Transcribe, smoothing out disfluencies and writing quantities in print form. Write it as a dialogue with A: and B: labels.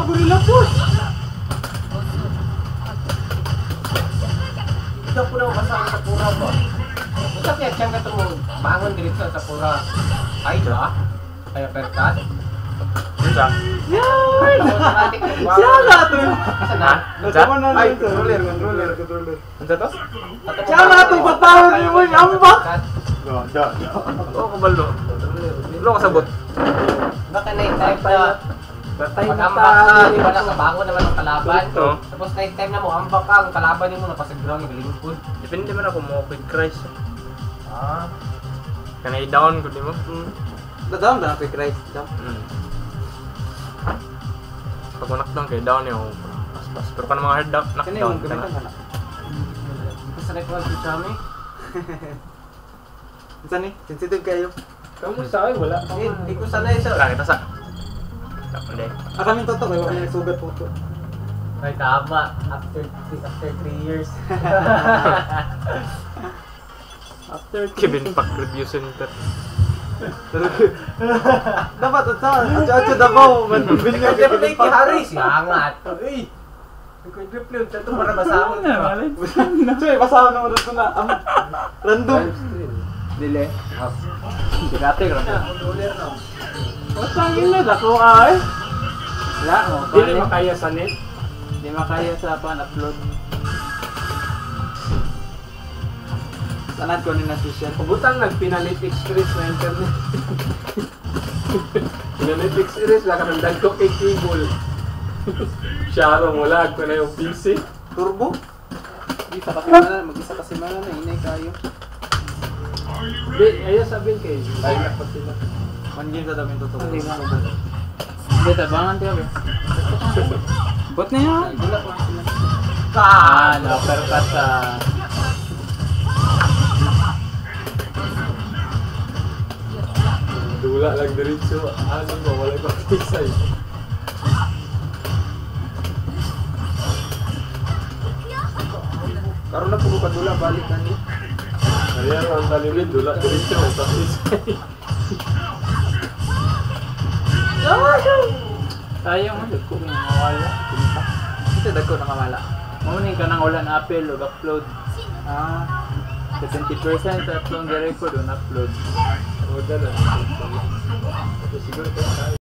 A: gorilla push.
B: Ikaw po na kasama sa pura ba? Basta kaya siyang katong bangon diretso sa pura. Ay ba? Kaya perkat?
C: Isa.
A: Yan!
B: Automatic na ba?
A: Siya nga to!
B: Sana?
C: Isa?
A: Ay,
C: controller. Ano to?
A: siya nga to! Patawag niyo mo yung ambak!
C: Oo, kabalo. Ano kasabot?
B: Baka night time na
A: Patay na
B: pag-ambak ka, di ba
A: tayo!
B: nakabangon naman ang kalaban?
C: Oo.
B: Tapos night time na mo, ambak ka, ang kalaban mo napasag-ground, naglingkod.
C: Depende man ako mo quick Christ.
B: Ah.
C: Kanay down ko di mo.
A: Dadaan ba na quick rise?
C: Pag knockdown kay down yung pas-pas. Pero ka mga hard
A: Kaya
C: knockdown
A: yung
C: ka
A: gamitan
C: na.
A: ka na.
B: Basta nag-1 si Chami.
A: Saan eh? Sensitive kayo.
B: Kamu sa akin, wala. Hindi ko sanay sa...
C: Wala kita sa. Tapos din.
A: Kaming totoo kayo, kaya nagsugat po ito.
B: Ay, tama. After 3 years.
A: After
C: Kevin Pack Review Center.
A: dapat at sa atso dabaw man bilya
B: Nag-replay ki Harris. Yangat. Uy! Nag-replay. Ito para basahon.
A: Choy, basahan naman ito na. Random. Dili. Dikate random.
B: Controller na.
A: Patang ina dako ay. Wala mo.
C: Dili makaya sa net.
A: Di makaya sa pan-upload. Sanad ko ni na social.
C: Pabutang nagpinalit express na internet. Pinalit express lang ka ng dagko kay cable. Siyaro mo lag ko na yung PC.
A: Turbo. Isa kasi mana, mag-isa kasi mana na inay kayo.
C: Ayaw sabihin kay ay na pa sila.
A: One game sa dami totoo.
D: Hindi, tabangan tayo.
A: Bot na yan.
B: Wala ko sila.
D: Na-uppercut sa...
C: Dula lang diretso. Ano ba wala pa kisay.
A: Karon na puro kadula balik na ni.
C: Kaya ang talimid dula diretso sa kisay.
D: Sayang mo, dagko yung mawala.
A: Ito dagko nakawala.
D: Mamunin ka ng ulan apel o upload.
A: Ah,
D: 70% sa upload the record on upload.
C: O dala. Siguro ka